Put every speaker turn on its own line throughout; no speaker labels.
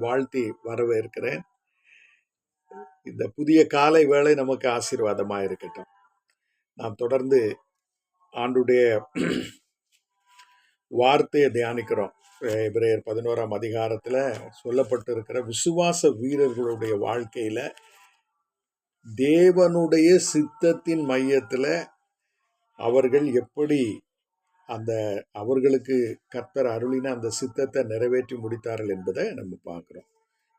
வாழ்த்தி வரவேற்கிறேன். இந்த புதிய காலை வேளை நமக்கு ஆசீர்வாதமா இருக்கட்டும். நாம் தொடர்ந்து ஆண்டுடைய வார்த்தையை தியானிக்கிறோம். எபிரேயர் 11ஆம் அதிகாரத்துல சொல்லப்பட்டிருக்கிற விசுவாச வீரர்களுடைய வாழ்க்கையில தேவனுடைய சித்தத்தின் மையத்துல அவர்கள் எப்படி அவர்களுக்கு கர்த்தர் அருளின அந்த சித்தத்தை நிறைவேற்றி முடித்தார்கள் என்பதை நம்ம பார்க்கிறோம்.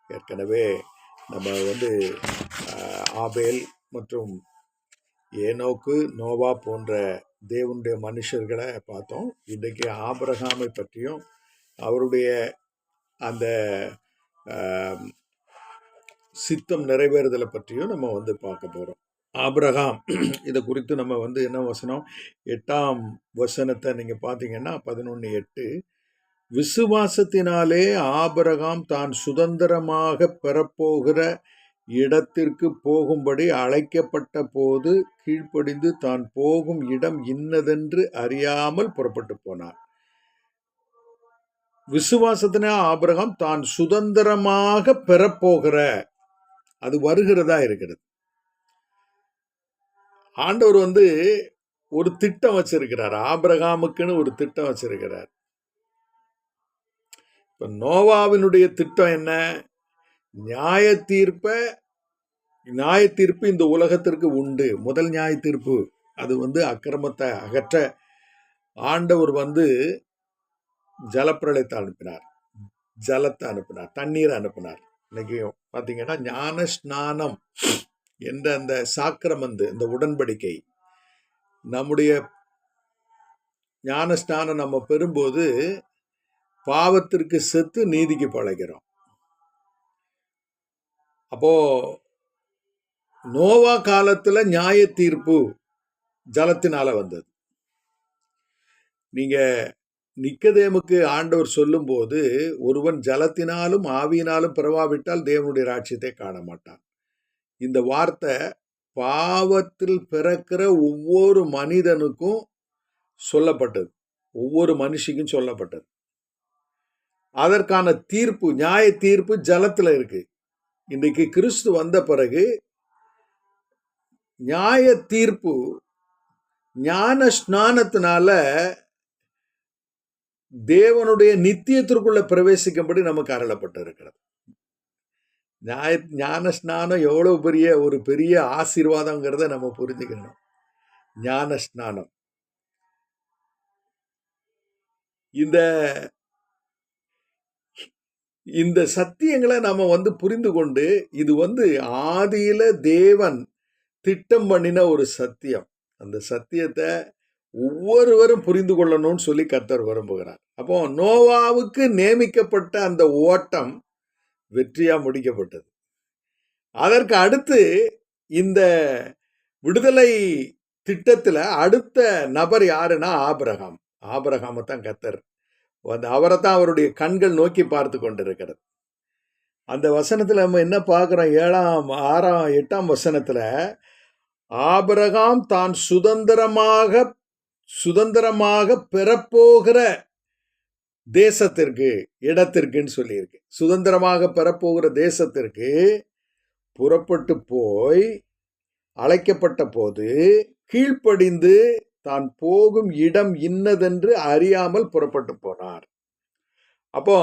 ஏற்கனவே நம்ம ஆபேல் மற்றும் ஏனோக்கு, நோவா போன்ற தேவனுடைய மனுஷர்களை பார்த்தோம். இன்றைக்கு ஆபிரகாமை பற்றியும் அவருடைய அந்த சித்தம் நிறைவேறுதலை பற்றியும் நம்ம பார்க்க போகிறோம். ஆபிரகாம் இதை குறித்து நம்ம என்ன வசனம், 8ஆம் வசனத்தை நீங்கள் பார்த்தீங்கன்னா 11:8, விசுவாசத்தினாலே ஆபிரகாம் தான் சுதந்திரமாக பெறப்போகிற இடத்திற்கு போகும்படி அழைக்கப்பட்ட போது கீழ்ப்படிந்து தான் போகும் இடம் இன்னதென்று அறியாமல் புறப்பட்டு போனார். விசுவாசத்தினால் ஆபிரகாம் தான் சுதந்திரமாக பெறப்போகிற, அது வருகிறதா இருக்கிறது. ஆண்டவர் ஒரு திட்டம் வச்சிருக்கிறார். ஆபிரகாமுக்குன்னு ஒரு திட்டம் வச்சிருக்கிறார். இப்ப நோவாவினுடைய திட்டம் என்ன? நியாய தீர்ப்பு இந்த உலகத்திற்கு உண்டு. முதல் நியாய தீர்ப்பு அது அக்கிரமத்தை அகற்ற ஆண்டவர் ஜலப்பிரளயத்தை அனுப்பினார், ஜலத்தை அனுப்பினார், தண்ணீரை அனுப்பினார். இன்னைக்கு பார்த்தீங்கன்னா ஞான ஸ்நானம் என்ற அந்த சாக்கிரமந்து, இந்த உடன்படிக்கை, நம்முடைய ஞான ஸ்நானம் நம்ம பெறும்போது பாவத்திற்கு செத்து நீதிக்கு பழைக்கிறோம். அப்போ நோவா காலத்துல நியாய தீர்ப்பு ஜலத்தினால வந்தது. நீங்க நிக்கதேமுக்கு ஆண்டவர் சொல்லும் போது, ஒருவன் ஜலத்தினாலும் ஆவியினாலும் பிறவாவிட்டால் தேவனுடைய ராஜ்யத்தை காண மாட்டான். இந்த வார்த்தை பாவத்தில் பிறக்கிற ஒவ்வொரு மனிதனுக்கும் சொல்லப்பட்டது, ஒவ்வொரு மனுஷிக்கும் சொல்லப்பட்டது. அதற்கான தீர்ப்பு, நியாய தீர்ப்பு ஜலத்துல இருக்கு. இன்றைக்கு கிறிஸ்து வந்த பிறகு நியாய தீர்ப்பு ஞான ஸ்நானத்தினால தேவனுடைய நித்தியத்திற்குள்ள பிரவேசிக்கும்படி நமக்கு அருளப்பட்டு இருக்கிறது. ஞான ஸ்நானம் எவ்வளவு ஒரு பெரிய ஆசீர்வாதம்ங்கிறத நம்ம புரிஞ்சுக்கணும். ஞான ஸ்நானம் இந்த சத்தியங்களை நம்ம புரிந்து கொண்டு, இது ஆதியில தேவன் திட்டம் பண்ணின ஒரு சத்தியம். அந்த சத்தியத்தை ஒவ்வொருவரும் புரிந்து கொள்ளணும்னு சொல்லி கர்த்தர் விரும்புகிறார். அப்போ நோவாவுக்கு நியமிக்கப்பட்ட அந்த ஓட்டம் வெற்றியா முடிக்கப்பட்டது. அதற்கு அடுத்து இந்த விடுதலை திட்டத்துல அடுத்த நபர் யாருன்னா ஆபிரகாம். ஆபிரகாமை தான் கர்த்தர் அவரை தான் அவருடைய கண்கள் நோக்கி பார்த்து கொண்டிருக்கிறது. அந்த வசனத்துல நம்ம என்ன பார்க்கிறோம்? 7ஆம் 6ஆம் 8ஆம் வசனத்துல ஆபிரகாம் தான் சுதந்திரமாக பெறப்போகிற தேசத்திற்கு, இடத்திற்குன்னு சொல்லியிருக்கு. சுதந்திரமாக பெறப்போகிற தேசத்திற்கு புறப்பட்டு போய் அழைக்கப்பட்ட போது கீழ்ப்படிந்து தான் போகும் இடம் இன்னதென்று அறியாமல் புறப்பட்டு போனார். அப்போ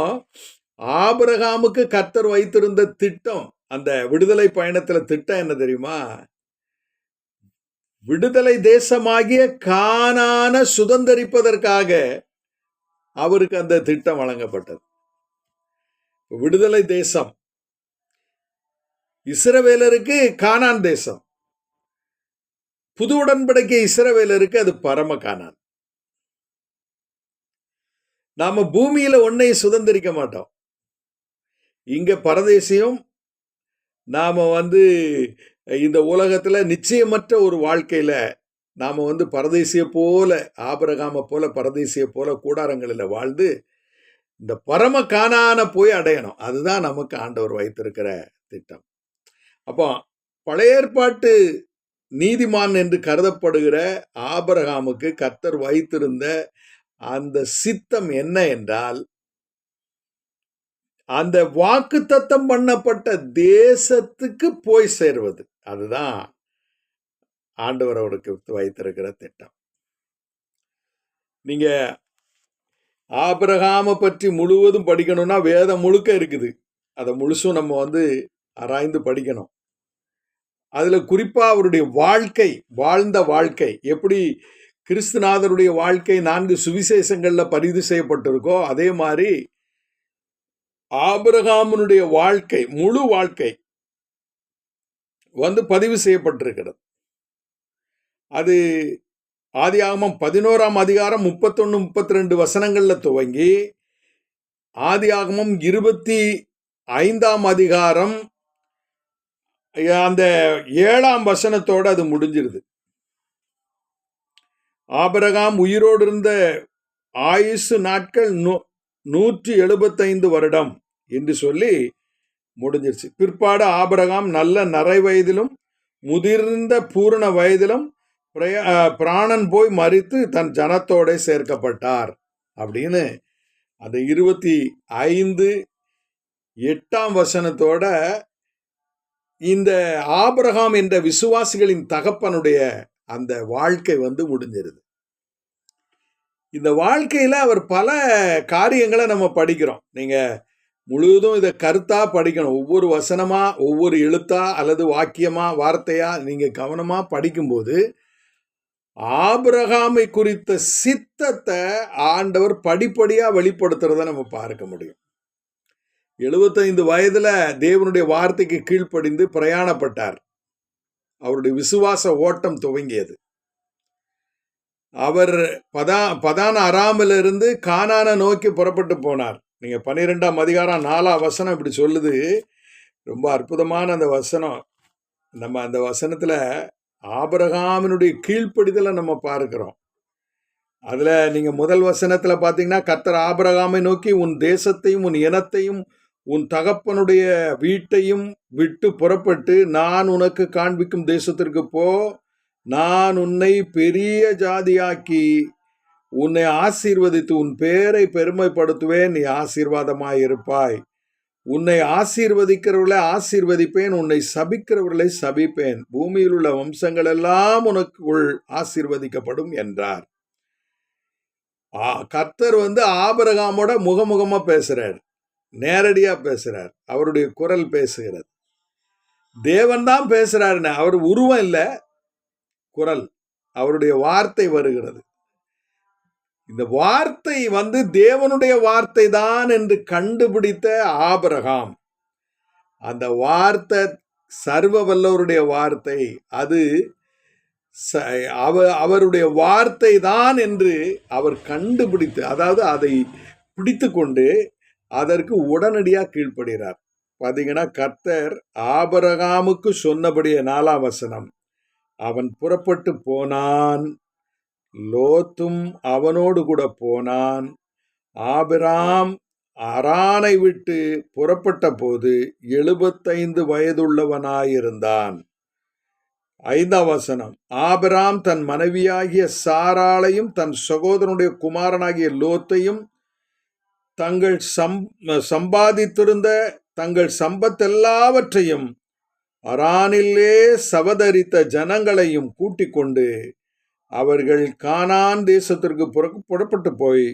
ஆபிரகாமுக்கு கர்த்தர் வைத்திருந்த திட்டம், அந்த விடுதலை பயணத்துல திட்டம் என்ன தெரியுமா? விடுதலை தேசமாகிய கானானை சுதந்தரிப்பதற்காக அவருக்கு அந்த திட்டம் வழங்கப்பட்டது. விடுதலை தேசம் இஸ்ரவேலருக்கு கானான் தேசம், புது உடன்படிக்கை இஸ்ரவேலருக்கு அது பரம கானான். நாம பூமியில ஒன்னையும் சுதந்திரிக்க மாட்டோம். இங்க பரதேசியம். நாம இந்த உலகத்துல நிச்சயமற்ற ஒரு வாழ்க்கையில நாம பரதேசிய போல, ஆபிரகாமை போல பரதேசிய போல கூடாரங்களில் வாழ்ந்து இந்த பரம கானான போய் அடையணும். அதுதான் நமக்கு ஆண்டவர் வைத்திருக்கிற திட்டம். அப்போ பழைய ஏற்பாட்டு நீதிமான் என்று கருதப்படுகிற ஆபிரகாமுக்கு கர்த்தர் வைத்திருந்த அந்த சித்தம் என்ன என்றால், அந்த வாக்குத்தத்தம் பண்ணப்பட்ட தேசத்துக்கு போய் சேருவது. அதுதான் ஆண்டவர் அவருக்கு வைத்திருக்கிற திட்டம். நீங்க ஆபிரகாமை பற்றி முழுவதும் படிக்கணும்னா வேதம் முழுக்க இருக்குது. அதை முழுசும் நம்ம ஆராய்ந்து படிக்கணும். அதுல குறிப்பா அவருடைய வாழ்க்கை, வாழ்ந்த வாழ்க்கை எப்படி கிறிஸ்துநாதருடைய வாழ்க்கை 4 சுவிசேஷங்கள்ல பதிவு செய்யப்பட்டிருக்கோ அதே மாதிரி ஆபிரகாமுடைய வாழ்க்கை, முழு வாழ்க்கை பதிவு செய்யப்பட்டிருக்கிறது. அது ஆதியாகமம் 11ஆம் அதிகாரம் 31, 32 வசனங்கள்ல துவங்கி ஆதியாகமம் 25ஆம் அதிகாரம் அந்த 7ஆம் வசனத்தோட அது முடிஞ்சிருது. ஆபிரகாம் உயிரோடு இருந்த ஆயுசு நாட்கள் 175 வருடம் என்று சொல்லி முடிஞ்சிருச்சு. பிற்பாடு ஆபிரகாம் நல்ல நரை வயதிலும் முதிர்ந்த பூரண வயதிலும் பிராணன் போய் மரித்து தன் ஜனத்தோட சேர்க்கப்பட்டார் அப்படின்னு அந்த 25:8ஆம் வசனத்தோட இந்த ஆபிரகாம் என்ற விசுவாசிகளின் தகப்பனுடைய அந்த வாழ்க்கை முடிஞ்சிருது. இந்த வாழ்க்கையில அவர் பல காரியங்களை நம்ம படிக்கிறோம். நீங்க முழுவதும் இதை கருத்தா படிக்கணும். ஒவ்வொரு வசனமா, ஒவ்வொரு எழுத்தா அல்லது வாக்கியமா, வார்த்தையா நீங்க கவனமா படிக்கும்போது ஆபிரகாமை குறித்த சித்தத்தை ஆண்டவர் படிப்படியா வெளிப்படுத்துறத நம்ம பார்க்க முடியும். 75 வயதுல தேவனுடைய வார்த்தைக்கு கீழ்ப்படிந்து பிரயாணப்பட்டார். அவருடைய விசுவாச ஓட்டம் துவங்கியது. அவர் பதான் அராமிலிருந்து கானானை நோக்கி புறப்பட்டு போனார். நீங்க 12ஆம் அதிகாரம் 4ஆம் வசனம் இப்படி சொல்லுது. ரொம்ப அற்புதமான அந்த வசனம். நம்ம அந்த வசனத்துல ஆபிரகாமினுடைய கீழ்ப்படிதலை நம்ம பார்க்கிறோம். அதுல நீங்க முதல் வசனத்துல பாத்தீங்கன்னா, கர்த்தர் ஆபிரகாமை நோக்கி உன் தேசத்தையும் உன் இனத்தையும் உன் தகப்பனுடைய வீட்டையும் விட்டு புறப்பட்டு நான் உனக்கு காண்பிக்கும் தேசத்திற்கு போ, நான் உன்னை பெரிய ஜாதியாக்கி உன்னை ஆசீர்வதித்து உன் பேரை பெருமைப்படுத்துவேன், நீ ஆசீர்வாதமாயிருப்பாய், உன்னை ஆசீர்வதிக்கிறவர்களை ஆசீர்வதிப்பேன், உன்னை சபிக்கிறவர்களை சபிப்பேன், பூமியில் உள்ள வம்சங்கள் எல்லாம் உனக்குள் ஆசீர்வதிக்கப்படும் என்றார். கர்த்தர் ஆபிரகாமோட முகமுகமா பேசுறார், நேரடியா பேசுறார். அவருடைய குரல் பேசுகிறது. தேவன் தான் பேசுறாருன்னு, அவர் உருவம் இல்ல, குரல், அவருடைய வார்த்தை வருகிறது. இந்த வார்த்தை தேவனுடைய வார்த்தை தான் என்று கண்டுபிடித்த ஆபிரகாம், அந்த வார்த்தை சர்வ வல்லவருடைய வார்த்தை, அது அவருடைய வார்த்தை தான் என்று அவர் கண்டுபிடித்து, அதாவது அதை பிடித்து கொண்டு அதற்கு உடனடியாக கீழ்ப்படுகிறார். பார்த்தீங்கன்னா, கர்த்தர் ஆபிரகாமுக்கு சொன்னபடியே 4ஆம் வசனம், அவன் புறப்பட்டு போனான், லோத்தும் அவனோடு கூட போனான். ஆபிராம் அரானை விட்டு புறப்பட்ட போது 75 வயதுள்ளவனாயிருந்தான். 5ஆம் வசனம், ஆபிராம் தன் மனைவியாகிய சாராளையும் தன் சகோதரனுடைய குமாரனாகிய லோத்தையும் தங்கள் சம்பாதித்திருந்த தங்கள் சம்பத்தெல்லாவற்றையும் அரானிலே சவதரித்த ஜனங்களையும் கூட்டிக் கொண்டு அவர்கள் கானான் தேசத்திற்கு புறப்பட்டு போய்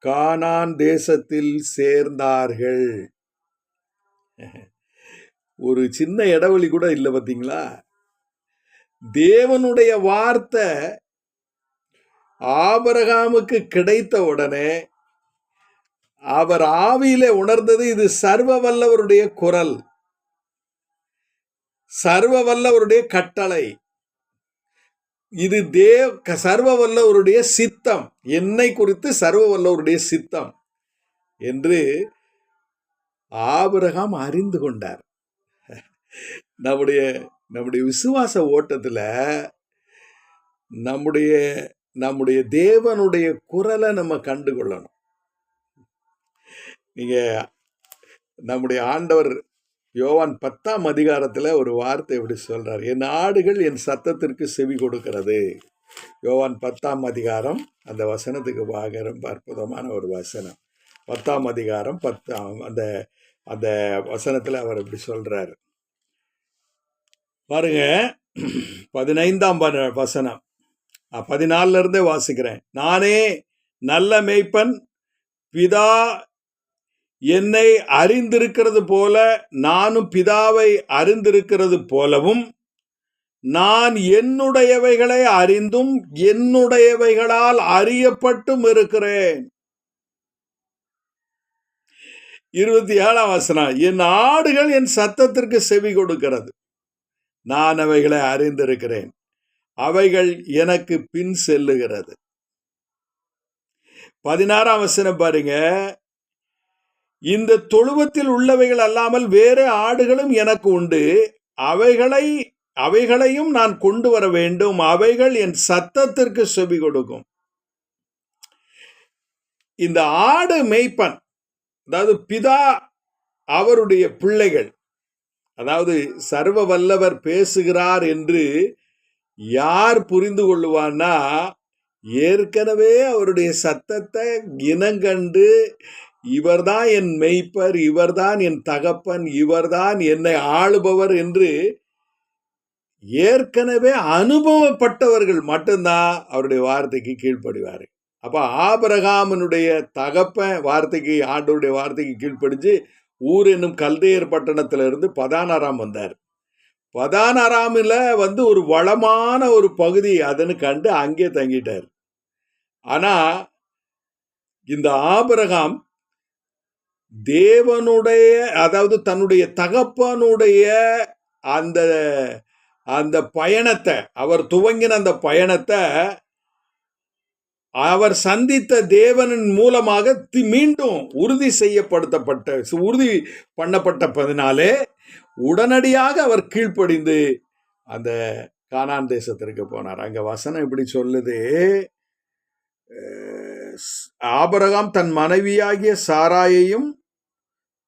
கானான் தேசத்தில் சேர்ந்தார்கள். ஒரு சின்ன இடைவெளி கூட இல்லை. பார்த்தீங்களா? தேவனுடைய வார்த்தை ஆபிரகாமுக்கு கிடைத்த உடனே அவர் ஆவியிலே உணர்ந்தது, இது சர்வ வல்லவருடைய குரல், சர்வ வல்லவருடைய கட்டளை, இது சர்வ வல்லவருடைய சித்தம், என்னை குறித்து சர்வ வல்லவருடைய சித்தம் என்று ஆபிரகாம் அறிந்து கொண்டார். நம்முடைய விசுவாச ஓட்டத்துல நம்முடைய தேவனுடைய குரலை நம்ம கண்டுகொள்ளணும். நீங்க நம்முடைய ஆண்டவர் யோவான் 10ஆம் அதிகாரத்துல ஒரு வார்த்தை எப்படி சொல்றார், என் ஆடுகள் என் சத்தத்திற்கு செவி கொடுக்கிறது. யோவான் 10ஆம் அதிகாரம் அந்த வசனத்துக்கு ரொம்ப அற்புதமான ஒரு வசனம். 10ஆம் அதிகாரம் அந்த அந்த வசனத்தில் அவர் இப்படி சொல்றாரு பாருங்க. 15ஆம் வசனம், 14 இருந்தே வாசிக்கிறேன். நானே நல்ல மேய்ப்பன், பிதா என்னை அறிந்திருக்கிறது போல நானும் பிதாவை அறிந்திருக்கிறது போலவும், நான் என்னுடையவைகளை அறிந்தும் என்னுடையவைகளால் அறியப்பட்டும் இருக்கிறேன். 27ஆம் வசனம், என் ஆடுகள் என் சத்தத்திற்கு செவி கொடுக்கிறது, நான் அவைகளை அறிந்திருக்கிறேன், அவைகள் எனக்கு பின் செல்லுகிறது. 16ஆம் வசனம் பாருங்க, இந்த தொழுவத்தில் உள்ளவைகள் அல்லாமல் வேறு ஆடுகளும் எனக்கு உண்டு, அவைகளையும் நான் கொண்டு வர வேண்டும், அவைகள் என் சத்தத்திற்கு செவி கொடுக்கும். இந்த ஆடு மேய்ப்பன், அதாவது பிதா அவருடைய பிள்ளைகள், அதாவது சர்வ வல்லவர் பேசுகிறார் என்று யார் புரிந்து கொள்ளுவான்னா, ஏற்கனவே அவருடைய சத்தத்தை இனங்கண்டு, இவர்தான் என் மெய்ப்பர், இவர்தான் என் தகப்பன், இவர்தான் என்னை ஆளுபவர் என்று ஏற்கனவே அனுபவப்பட்டவர்கள் மட்டும்தான் அவருடைய வார்த்தைக்கு கீழ்ப்படிவார்கள். அப்ப ஆபிரகாமினுடைய தகப்பன் வார்த்தைக்கு, ஆண்டவருடைய வார்த்தைக்கு கீழ்ப்படிஞ்சு ஊர் என்னும் கல்தேயர் பட்டணத்திலிருந்து பதானாராம் வந்தார். பதானாராமில் ஒரு வளமான ஒரு பகுதி அதுன்னு கண்டு அங்கே தங்கிட்டார். ஆனா இந்த ஆபிரகாம் தேவனுடைய, அதாவது தன்னுடைய தகப்பனுடைய அந்த அந்த பயணத்தை, அவர் துவங்கின அந்த பயணத்தை அவர் சந்தித்த தேவனின் மூலமாக மீண்டும் உறுதி பண்ணப்பட்டதினாலே உடனடியாக அவர் கீழ்ப்படிந்து அந்த கானான் தேசத்திற்கு போனார். அங்க வசனம் இப்படி சொல்லுது, ஆபிரகாம் தன் மனைவியாகிய சாராயையும்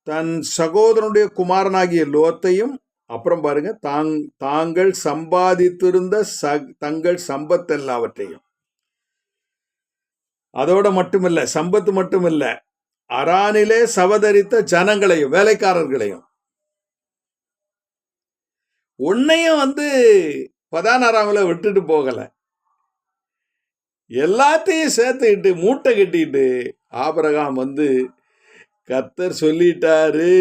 தன் சகோதரனுடைய குமாரனாகிய லோத்தையும், அப்புறம் பாருங்க, தாங்கள் சம்பாதித்திருந்த தங்கள் சம்பத்தெல்லாவற்றையும், அதோட மட்டுமில்ல, சம்பத்து மட்டுமில்ல, அரானிலே சவதரித்த ஜனங்களையும் வேலைக்காரர்களையும், உன்னையும் பதானாராமில விட்டுட்டு போகல, எல்லாத்தையும் சேர்த்துக்கிட்டு மூட்டை கட்டிட்டு ஆபிரகாம் கர்த்தர் சொல்லிட்டாரு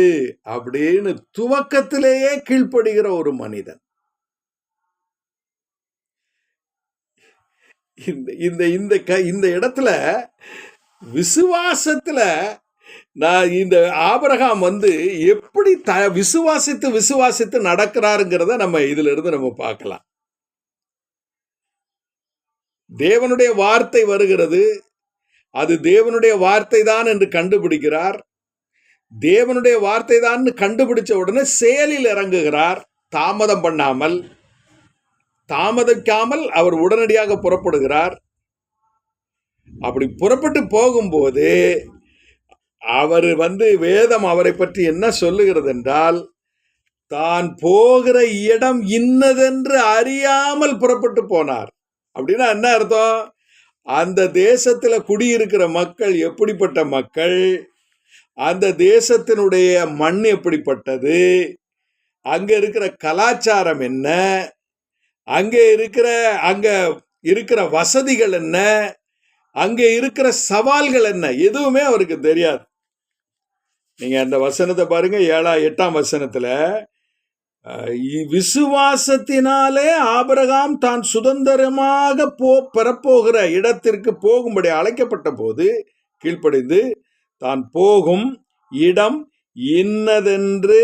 அப்படின்னு துவக்கத்திலேயே கீழ்ப்படுகிற ஒரு மனிதன். இந்த இடத்துல விசுவாசத்துல நான் இந்த ஆபிரகாம் எப்படி விசுவாசித்து நடக்கிறாருங்கிறத நம்ம இதுல இருந்து நம்ம பார்க்கலாம். தேவனுடைய வார்த்தை வருகிறது, அது தேவனுடைய வார்த்தை தான் என்று கண்டுபிடிக்கிறார். தேவனுடைய வார்த்தை தான் கண்டுபிடிச்ச உடனே செயலில் இறங்குகிறார். தாமதிக்காமல் அவர் உடனடியாக புறப்படுகிறார். அப்படி புறப்பட்டு போகும்போது அவர் வேதம் அவரை பற்றி என்ன சொல்லுகிறது என்றால், தான் போகிற இடம் இன்னதென்று அறியாமல் புறப்பட்டு போனார். அப்படின்னா என்ன அர்த்தம்? அந்த தேசத்துல குடியிருக்கிற மக்கள் எப்படிப்பட்ட மக்கள், அந்த தேசத்தினுடைய மண் எப்படிப்பட்டது, அங்க இருக்கிற கலாச்சாரம் என்ன, அங்க இருக்கிற வசதிகள் என்ன, அங்க இருக்கிற சவால்கள் என்ன, எதுவுமே அவருக்கு தெரியாது. நீங்க அந்த வசனத்தை பாருங்க, 8ஆம் வசனத்துல, விசுவாசத்தினாலே ஆபிரகாம் தான் சுதந்திரமாக பெறப்போகிற இடத்திற்கு போகும்படி அழைக்கப்பட்ட போது கீழ்ப்படிந்து தான் போகும் இடம் இன்னதென்று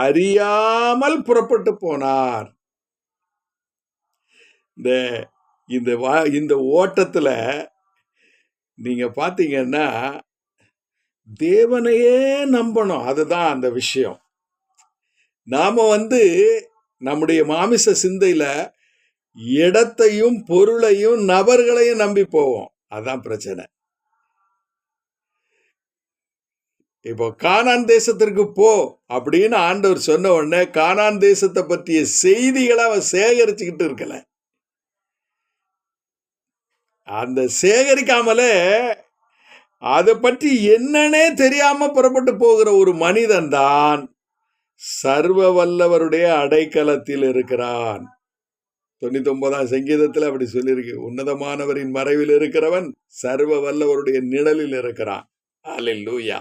அறியாமல் புறப்பட்டு போனார். இந்த ஓட்டத்துல நீங்க பாத்தீங்கன்னா தேவனையே நம்பணும். அதுதான் அந்த விஷயம். நாம நம்முடைய மாமிச சிந்தையில இடத்தையும் பொருளையும் நபர்களையும் நம்பி போவோம். அதான் பிரச்சனை. இப்போ கானான் தேசத்திற்கு போ அப்படின்னு ஆண்டவர் சொன்ன உடனே கானான் தேசத்தை பற்றிய செய்திகளை அவன் சேகரிச்சுக்கிட்டு இருக்கல. அந்த சேகரிக்காமலே அதை பற்றி என்னன்னே தெரியாம புறப்பட்டு போகிற ஒரு மனிதன் தான் சர்வ வல்லவருடைய அடைக்கலத்தில் இருக்கிறான். 99ஆம் சங்கீதத்தில் அப்படி சொல்லியிருக்கு. உன்னதமானவரின் மறைவில் இருக்கிறவன் சர்வ வல்லவருடைய நிழலில் இருக்கிறான். அல்லேலூயா.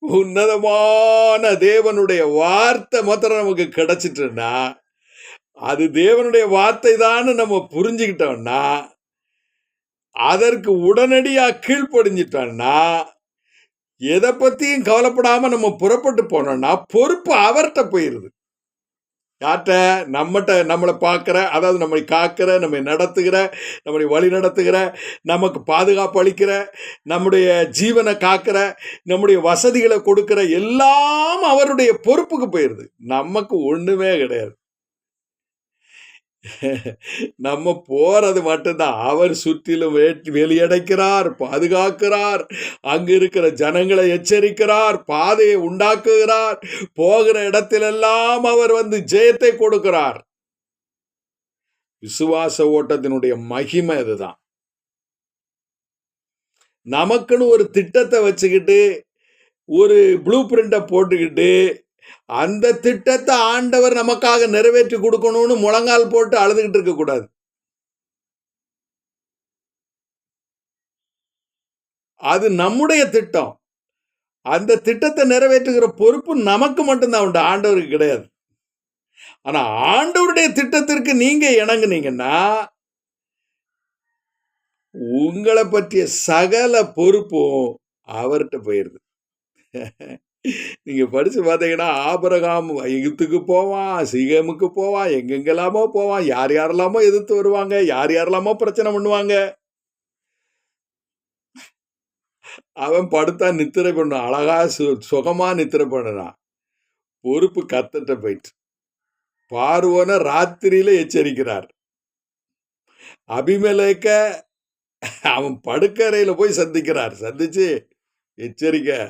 உன்னதமான தேவனுடைய வார்த்தை மாத்திரம் நமக்கு கிடைச்சிட்டுன்னா, அது தேவனுடைய வார்த்தை தான் நம்ம புரிஞ்சுக்கிட்டோம்னா, அதற்கு உடனடியா கீழ்ப்படிஞ்சிட்டோம்னா, எதை பத்தியும் கவலைப்படாம நம்ம புறப்பட்டு போனோம்னா, பொறுப்பு அவர்கிட்ட போயிருது. யார்கிட்ட? நம்மளை பார்க்கிற, அதாவது நம்மை காக்கிற, நம்மை நடத்துகிற, நம்மை வழி நடத்துகிற, நமக்கு பாதுகாப்பு அளிக்கிற, நம்முடைய ஜீவனை காக்கிற, நம்முடைய வசதிகளை கொடுக்கிற, எல்லாம் அவருடைய பொறுப்புக்கு போயிருது. நமக்கு ஒண்ணுமே கிடையாது. நம்ம போறது மட்டும்தான். அவர் சுற்றிலும் வெளியடைக்கிறார், பாதுகாக்கிறார், அங்கு இருக்கிற ஜனங்களை எச்சரிக்கிறார், பாதையை உண்டாக்குகிறார், போகிற இடத்திலெல்லாம் அவர் ஜெயத்தை கொடுக்கிறார். விசுவாச ஓட்டத்தினுடைய மகிமை இதுதான். நமக்குன்னு ஒரு திட்டத்தை வச்சுக்கிட்டு, ஒரு ப்ளூ பிரிண்ட போட்டுக்கிட்டு, அந்த திட்டத்தை ஆண்டவர் நமக்காக நிறைவேற்றி கொடுக்கணும்னு முழங்கால் போட்டு அழுதுகிட்டு இருக்க கூடாது. அது நம்முடைய திட்டம். அந்த திட்டத்தை நிறைவேற்றுகிற பொறுப்பு நமக்கு மட்டும்தான் உண்டு, ஆண்டவருக்கு கிடையாது. ஆனா ஆண்டவருடைய திட்டத்திற்கு நீங்க இணங்குனீங்கன்னா, உங்களை பற்றிய சகல பொறுப்பும் அவர்கிட்ட போயிருது. நீங்க படிச்சு பார்த்தீங்கன்னா, ஆபிரகாம் எகிப்துக்கு போவான், சீகேமுக்கு போவான், எங்கெங்கெல்லாமோ போவான், யார் யாரெல்லாமோ எதிர்த்து வருவாங்க, யார் யாரெல்லாமோ பிரச்சனை பண்ணுவாங்க. அவன் படுத்தா நித்திரை பண்ணான், அழகா சுகமா நித்திரை பண்ணான். பொறுப்பு கர்த்தர்ட்ட போயிட்டு. பார்வோனை ராத்திரியில எச்சரிக்கிறார். அபிமெலேக்க அவன் படுக்கறையில போய் சந்திக்கிறார். சந்திச்சு எச்சரிக்கை,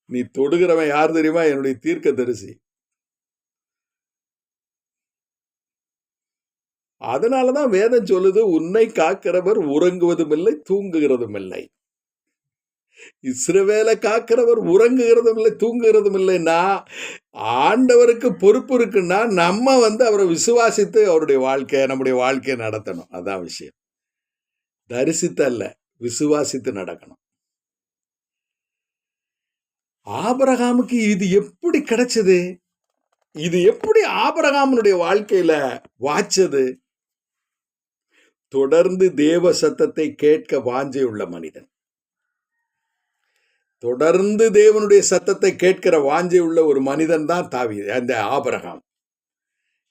நீ தொடுகிறவன் யார் தெரியுமா? என்னுடைய தீர்க்கதரிசி. அதனாலதான் வேதம் சொல்லுது, உன்னை காக்கிறவர் உறங்குவதும் இல்லை, தூங்குகிறதும் இல்லை. இஸ்ரவேலை காக்கிறவர் உறங்குகிறதும் இல்லை, தூங்குகிறதும் இல்லைன்னா, ஆண்டவருக்கு பொறுப்பு இருக்குன்னா நம்ம அவரை விசுவாசித்து அவருடைய நம்முடைய வாழ்க்கையை நடத்தணும். அதான் விஷயம். தரிசித்தல்ல, விசுவாசித்து நடக்கணும். ஆபிரகாமுக்கு இது எப்படி கிடைச்சது? இது எப்படி ஆபிரகாமுடைய வாழ்க்கையில வாச்சது? தொடர்ந்து தேவ சத்தத்தை கேட்க வாஞ்சை உள்ள மனிதன், தொடர்ந்து தேவனுடைய சத்தத்தை கேட்கிற வாஞ்சை உள்ள ஒரு மனிதன் தான் அந்த ஆபிரகாம்.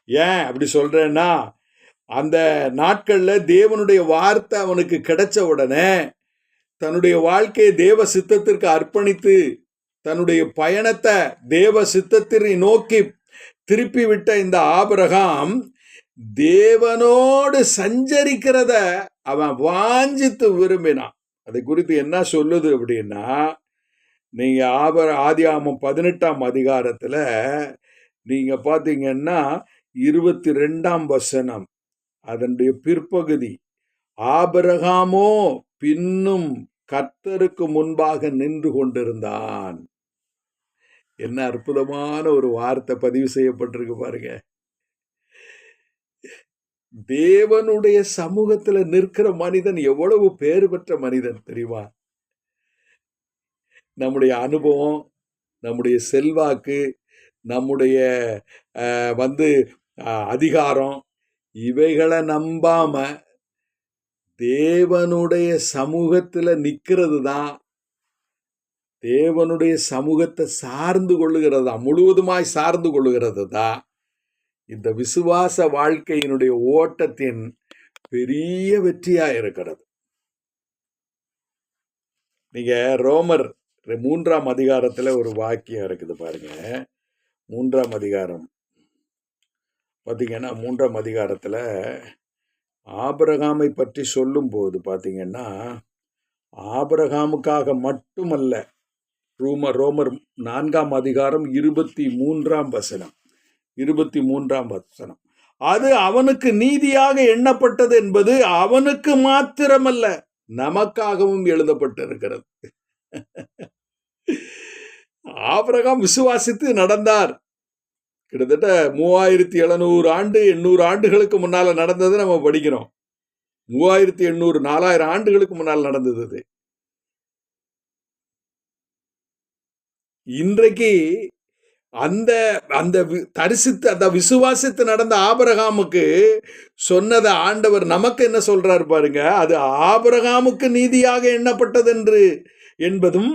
ஏன் அப்படி சொல்றேன்னா, அந்த நாட்கள்ல தேவனுடைய வார்த்தை அவனுக்கு கிடைச்ச உடனே தன்னுடைய வாழ்க்கையை தேவ சித்தத்திற்கு அர்ப்பணித்து தன்னுடைய பயணத்தை தேவ சித்தத்தை நோக்கி திருப்பி விட்ட இந்த ஆபிரகாம் தேவனோடு சஞ்சரிக்கிறத அவன் வாஞ்சித்து விரும்பினான். அதை குறித்து என்ன சொல்லுது அப்படின்னா, நீங்க ஆதியாகமம் 18ஆம் அதிகாரத்துல நீங்க பாத்தீங்கன்னா 22ஆம் வசனம், அதனுடைய பிற்பகுதி, ஆபிரகாமோ பின்னும் கர்த்தருக்கு முன்பாக நின்று கொண்டிருந்தான். என்ன அற்புதமான ஒரு வார்த்தை பதிவு செய்யப்பட்டிருக்கு பாருங்க. தேவனுடைய சமூகத்துல நிற்கிற மனிதன் எவ்வளவு பேர் பெற்ற மனிதன் தெரியுமா? நம்முடைய அனுபவம், நம்முடைய செல்வாக்கு, நம்முடைய அதிகாரம், இவைகளை நம்பாம தேவனுடைய சமூகத்துல நிக்கிறது தான், தேவனுடைய சமூகத்தை சார்ந்து கொள்ளுகிறது தான், முழுவதுமாய் சார்ந்து கொள்ளுகிறது தான் இந்த விசுவாச வாழ்க்கையினுடைய ஓட்டத்தின் பெரிய வெற்றியா இருக்கிறது. நீங்க ரோமர் 3ஆம் அதிகாரத்துல ஒரு வாக்கியம் இருக்குது பாருங்க. 3ஆம் அதிகாரம் பார்த்தீங்கன்னா, 3ஆம் அதிகாரத்துல ஆபிரகாமை பற்றி சொல்லும் போது பார்த்தீங்கன்னா, ஆபிரகாமுக்காக மட்டுமல்ல, ரோமர் 4ஆம் அதிகாரம் 23ஆம் வசனம், 23ஆம் வசனம், அது அவனுக்கு நீதியாக எண்ணப்பட்டது என்பது அவனுக்கு மாத்திரமல்ல. நமக்காகவும் எழுதப்பட்டிருக்கிறது. ஆபிரகாம் விசுவாசித்து நடந்தார். கிட்டத்தட்ட 3700 ஆண்டு 800 ஆண்டுகளுக்கு முன்னால நடந்தது நம்ம படிக்கிறோம். 3800 4000 ஆண்டுகளுக்கு முன்னால் நடந்தது அது. இன்றைக்கு அந்த அந்த தரிசித்து அந்த விசுவாசித்து நடந்த ஆபிரகாமுக்கு சொன்னத ஆண்டவர் நமக்கு என்ன சொல்றாரு பாருங்க. அது ஆபிரகாமுக்கு நீதியாக எண்ணப்பட்டது என்று என்பதும்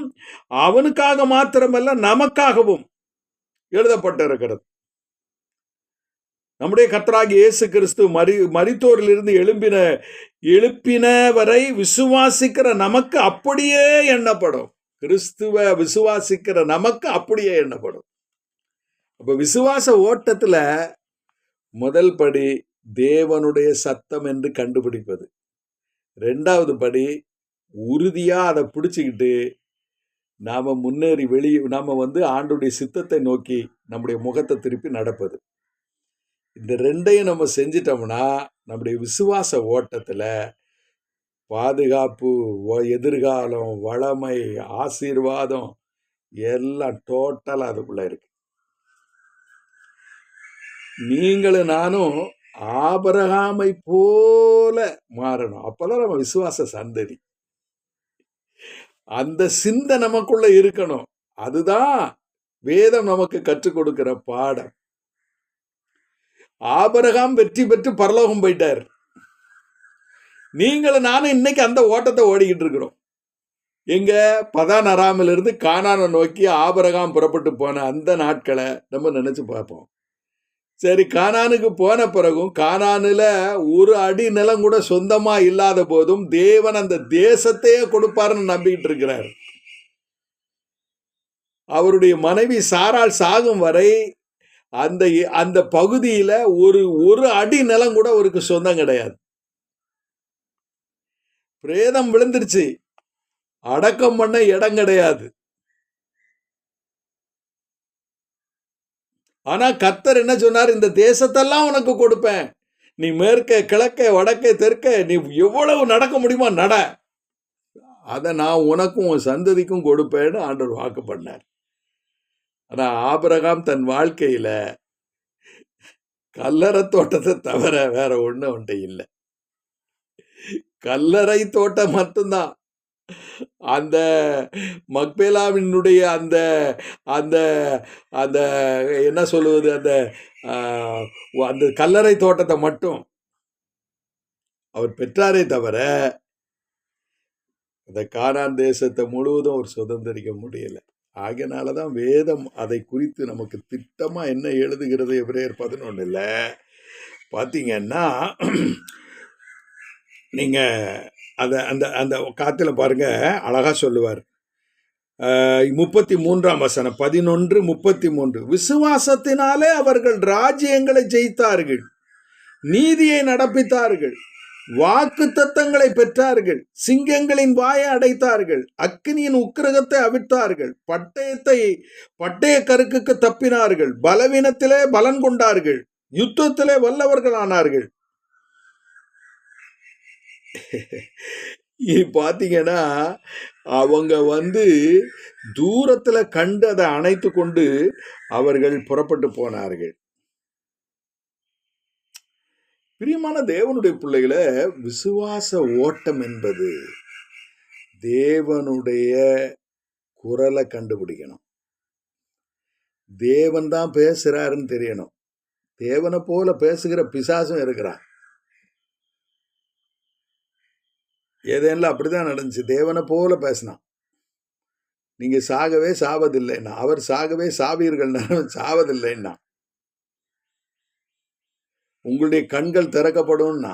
அவனுக்காக மாத்திரமல்ல நமக்காகவும் எழுதப்பட்டிருக்கிறது. நம்முடைய கர்த்தராகிய இயேசு கிறிஸ்து மரித்தோரிலிருந்து எழுப்பின வரை விசுவாசிக்கிற நமக்கு அப்படியே எண்ணப்படும். கிறிஸ்துவ விசுவாசிக்கிற நமக்கு அப்படியே எண்ணப்படும். அப்ப விசுவாச ஓட்டத்துல முதல் படி தேவனுடைய சத்தம் என்று கண்டுபிடிப்பது. 2வது படி உறுதியா அதை பிடிச்சுக்கிட்டு நாம முன்னேறி நாம ஆண்டுடைய சித்தத்தை நோக்கி நம்முடைய முகத்தை திருப்பி நடப்பது. இந்த 2ஐயும் நம்ம செஞ்சிட்டோம்னா நம்முடைய விசுவாச ஓட்டத்துல பாதுகாப்பு, எதிர்காலம், வளமை, ஆசீர்வாதம் எல்லாம் டோட்டலா அதுக்குள்ள இருக்கு. நீங்களும் நானும் ஆபிரகாமை போல மாறணும். அப்பதான் நம்ம விசுவாச சந்ததி. அந்த சிந்தை நமக்குள்ள இருக்கணும். அதுதான் வேதம் நமக்கு கற்றுக் கொடுக்கிற பாடம். ஆபிரகாம் வெற்றி பெற்று பரலோகம் போயிட்டார். நீங்களும் நானும் இன்னைக்கு அந்த ஓட்டத்தை ஓடிக்கிட்டு இருக்கிறோம். எங்க பதான் அராமிலிருந்து கானானை நோக்கி ஆபிரகாம் புறப்பட்டு போன அந்த நாட்களை நம்ம நினைச்சு பார்ப்போம். சரி, கானானுக்கு போன பிறகும் கானானுல ஒரு அடி நிலம் கூட சொந்தமா இல்லாத போதும் தேவன் அந்த தேசத்தையே கொடுப்பாருன்னு நம்பிக்கிட்டு இருக்கிறார். அவருடைய மனைவி சாராள் சாகும் வரை அந்த பகுதியில ஒரு அடி நிலம் கூட அவருக்கு சொந்தம் கிடையாது. பிரேதம் விழுந்துருச்சு, அடக்கம் பண்ண இடம் கிடையாது. ஆனா கர்த்தர் என்ன சொன்னார்? இந்த தேசத்தெல்லாம் உனக்கு கொடுப்பேன், நீ மேற்கே கிழக்கே வடக்கே தெற்கே நீ எவ்வளவு நடக்க முடியுமோ நட, அதை நான் உனக்கும் உன் சந்ததிக்கும் கொடுப்பேன்னு ஆண்டவர் வாக்கு பண்ணார். ஆனா ஆபிரகாம் தன் வாழ்க்கையில கல்லறை தோட்டத்தை தவிர வேற ஒண்ணு இல்லை. கல்லறை தோட்டம் மட்டும்தான். அந்த மக்பேலாவினுடைய அந்த அந்த அந்த என்ன சொல்லுவது, அந்த கல்லறை தோட்டத்தை மட்டும் அவர் பெற்றாரே தவிர அந்த கானான் தேசத்தை முழுவதும் அவர் சுதந்திரிக்க முடியல. ஆகையினாலதான் வேதம் அதை குறித்து நமக்கு திட்டமா என்ன எழுதுகிறது? எபிரேயர் 11ல் பாத்தீங்கன்னா நீங்க அந்த அந்த காத்துல பாருங்க, அழகா சொல்லுவார். 33ஆம் வசனம் 11:33, விசுவாசத்தினாலே அவர்கள் ராஜ்யங்களை ஜெயித்தார்கள், நீதியை நடப்பித்தார்கள், வாக்கு தத்தங்களை பெற்றார்கள், சிங்கங்களின் வாயை அடைத்தார்கள், அக்கினியின் உக்கிரகத்தை அவிழ்த்தார்கள், பட்டய கருக்குக்கு தப்பினார்கள், பலவீனத்திலே பலன் கொண்டார்கள், யுத்தத்திலே வல்லவர்கள் ஆனார்கள். பாத்தீங்கன்னா அவங்க தூரத்துல கண்டு அதை அணைத்து கொண்டு அவர்கள் புறப்பட்டு போனார்கள். பிரியமான தேவனுடைய பிள்ளைகளை, விசுவாச ஓட்டம் என்பது தேவனுடைய குரலை கண்டுபிடிக்கணும். தேவன் தான் பேசுறாருன்னு தெரியணும். தேவனை போல பேசுகிற பிசாசும் இருக்கிறான். ஏதேன்ல அப்படிதான் நடந்துச்சு. தேவனை போல பேசினான். நீங்க சாகவே சாவதில்லைன்னா, அவர் சாகவே சாவீர்கள் சாவதில்லைன்னா, உங்களுடைய கண்கள் திறக்கப்படும்னா,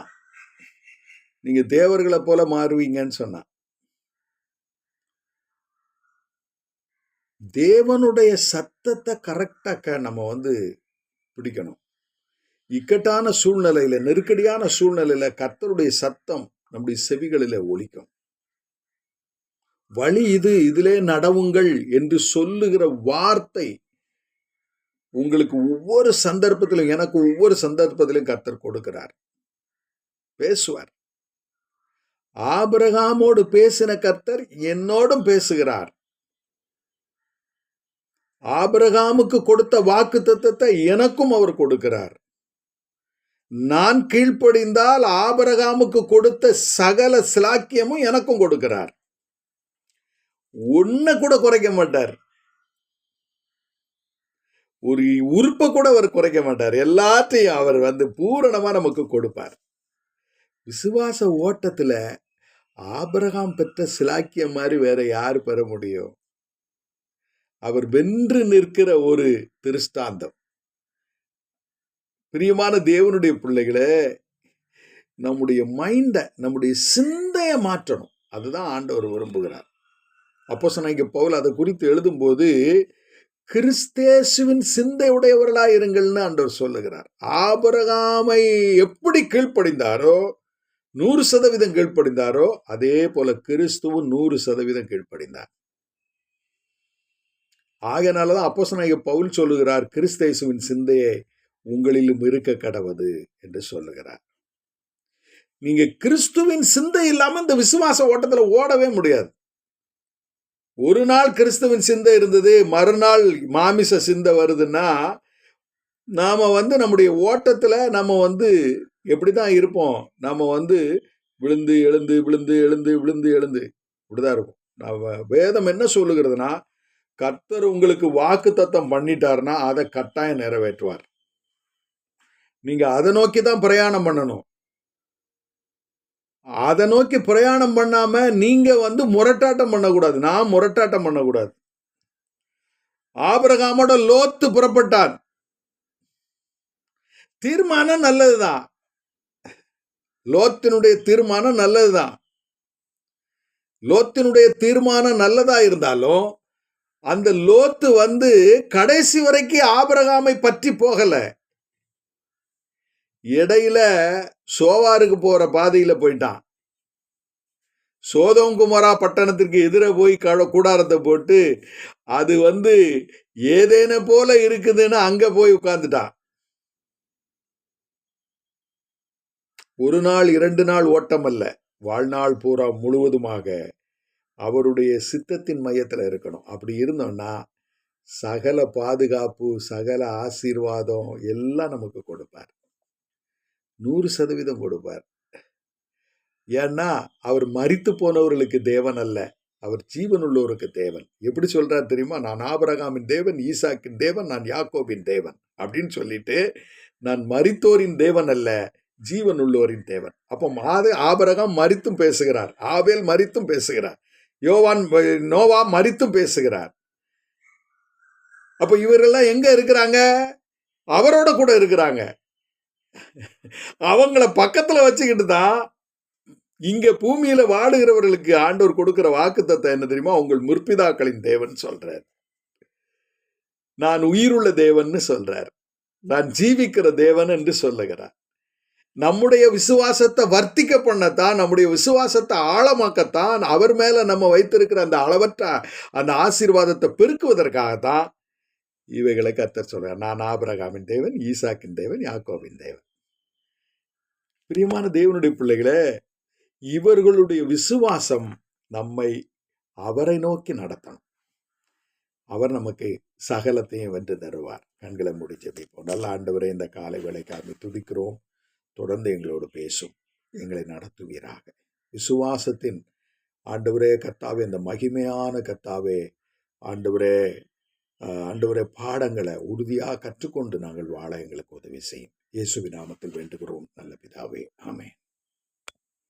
நீங்க தேவர்களை போல மாறுவீங்கன்னு சொன்னா. தேவனுடைய சத்தத்தை கரெக்டா நம்ம பிடிக்கணும். இக்கட்டான சூழ்நிலையில, நெருக்கடியான சூழ்நிலையில கர்த்தருடைய சத்தம் நம்முடைய செவிகளில ஒலிக்கும். வழி இது, இதிலே நடவுங்கள் என்று சொல்லுகிற வார்த்தை உங்களுக்கு ஒவ்வொரு சந்தர்ப்பத்திலும், எனக்கு ஒவ்வொரு சந்தர்ப்பத்திலும் கர்த்தர் கொடுக்கிறார், பேசுவார். ஆபிரகாமோடு பேசின கர்த்தர் என்னோடும் பேசுகிறார். ஆபிரகாமுக்கு கொடுத்த வாக்குத்தத்தத்தை எனக்கும் அவர் கொடுக்கிறார். நான் கீழ்ப்படிந்தால் ஆபிரகாமுக்கு கொடுத்த சகல சிலாக்கியமும் எனக்கும் கொடுக்கிறார். ஒன்ன கூட குறைக்க மாட்டார். ஒரு உறுப்பை கூட அவர் குறைக்க மாட்டார். எல்லாத்தையும் அவர் பூரணமா நமக்கு கொடுப்பார். விசுவாச ஓட்டத்துல ஆபிரகாம் பெற்ற சிலாக்கியம் மாதிரி வேற யாரு பெற முடியும்? அவர் வென்று நிற்கிற ஒரு திருஷ்டாந்தம். பிரியமான தேவனுடைய பிள்ளைகளே, நம்முடைய மைண்ட, நம்முடைய சிந்தைய மாற்றணும். அதுதான் ஆண்டவர் விரும்புகிறார். அப்போஸ்தலனாகிய பவுல் அதை குறித்து எழுதும்போது, கிறிஸ்தேசுவின் சிந்தை உடையவர்களாய் இருங்கள்னு ஆண்டவர் சொல்லுகிறார். ஆபிரகாமை எப்படி கீழ்ப்படிந்தாரோ, 100% கீழ்ப்படிந்தாரோ, அதே போல கிறிஸ்துவும் 100% கீழ்ப்படிந்தார். ஆகையினாலதான் அப்போஸ்தலனாகிய பவுல் சொல்லுகிறார், கிறிஸ்தேசுவின் சிந்தையை உங்களிலும் இருக்க கடவது என்று சொல்லுகிறார். நீங்க கிறிஸ்துவின் சிந்தை இல்லாம இந்த விசுவாச ஓட்டத்துல ஓடவே முடியாது. ஒரு நாள் கிறிஸ்துவின் சிந்தை இருந்தது, மறுநாள் மாமிச சிந்தை வருதுன்னா, நாம நம்முடைய ஓட்டத்துல நம்ம எப்படிதான் இருப்போம்? நாம விழுந்து எழுந்து விழுந்து எழுந்து விழுந்து எழுந்து இப்படிதான் இருக்கும். வேதம் என்ன சொல்லுகிறதுனா, கர்த்தர் உங்களுக்கு வாக்குத்தத்தம் பண்ணிட்டார்னா அதை கட்டாயம் நிறைவேற்றுவார். நீங்க அதை நோக்கி தான் பிரயாணம் பண்ணணும். அதை நோக்கி பிரயாணம் பண்ணாம நீங்க முரட்டாட்டம் பண்ணக்கூடாது. நான் முரட்டாட்டம் பண்ணக்கூடாது. ஆபிரகாமோட லோத்து புறப்பட்டான். தீர்மானம் நல்லதுதான். லோத்தினுடைய தீர்மானம் நல்லதுதான். லோத்தினுடைய தீர்மானம் நல்லதா இருந்தாலும் அந்த லோத்து கடைசி வரைக்கும் ஆபிரகாமை பற்றி போகல. இடையில சோவாருக்கு போற பாதையில போயிட்டான். சோதோம் குமரா பட்டணத்திற்கு எதிர போய் கூடாரத்தை போட்டு அது ஏதேன போல இருக்குதுன்னு அங்க போய் உட்கார்ந்துட்டான். ஒரு நாள் 2 நாள் ஓட்டம் அல்ல, வாழ்நாள் பூரா முழுவதுமாக அவருடைய சித்தத்தின் மையத்துல இருக்கணும். அப்படி இருந்தோம்னா சகல பாதுகாப்பு, சகல ஆசீர்வாதம் எல்லாம் நமக்கு கொடுப்பார். 100% கொடுப்பார். ஏன்னா அவர் மரித்து போனவர்களுக்கு தேவன் அல்ல, அவர் ஜீவனுள்ளவருக்கு தேவன். எப்படி சொல்றார் தெரியுமா? நான் ஆபிரகாமின் தேவன், ஈசாக்கின் தேவன், நான் யாக்கோபின் தேவன் அப்படின்னு சொல்லிட்டு, நான் மரித்தோரின் தேவன் அல்ல, ஜீவன் உள்ளோரின் தேவன். அப்போ ஆபிரகாம் மரித்தும் பேசுகிறார், ஆபேல் மரித்தும் பேசுகிறார், நோவா மரித்தும் பேசுகிறார். அப்ப இவரெல்லாம் எங்க இருக்கிறாங்க? அவரோட கூட இருக்கிறாங்க. அவங்கள பக்கத்துல வச்சுக்கிட்டு தான் இங்க பூமியில வாழுகிறவர்களுக்கு ஆண்டவர் கொடுக்கிற வாக்குத்தத்தம் என்ன தெரியுமா? உங்கள் முற்பிதாக்களின் தேவன் சொல்றார். நான் உயிருள்ள தேவன் சொல்றார். நான் ஜீவிக்கிற தேவன் என்று சொல்லுகிறார். நம்முடைய விசுவாசத்தை வர்த்திக்க பண்ணத்தான், நம்முடைய விசுவாசத்தை ஆழமாக்கத்தான், அவர் மேல நம்ம வைத்திருக்கிற அந்த அளவற்ற அந்த ஆசீர்வாதத்தை பெருக்குவதற்காகத்தான் இவைகளை கர்த்தர் சொல்றார். நான் ஆபிரகாமின் தேவன், ஈசாக்கின் தேவன், யாக்கோபின் தேவன். பிரியமான தேவனுடைய பிள்ளைகளே, இவர்களுடைய விசுவாசம் நம்மை அவரை நோக்கி நடத்தணும். அவர் நமக்கு சகலத்தையும் வென்று தருவார். கண்களை மூடி ஜெபிப்போம். நல்ல ஆண்டவரே, இந்த காலை வேளைக்காக துதிக்கிறோம். தொடர்ந்து எங்களோடு பேசும், எங்களை நடத்துவீராக. விசுவாசத்தின் ஆண்டவரே கர்த்தாவே, இந்த மகிமையான கர்த்தாவே ஆண்டவரே பாடங்களை உறுதியாக கற்றுக்கொண்டு நாங்கள் வாழ எங்களுக்கு உதவி செய்யும். இயேசுவின் நாமத்தில் வேண்டுகிறோம் நல்ல பிதாவே, ஆமென்.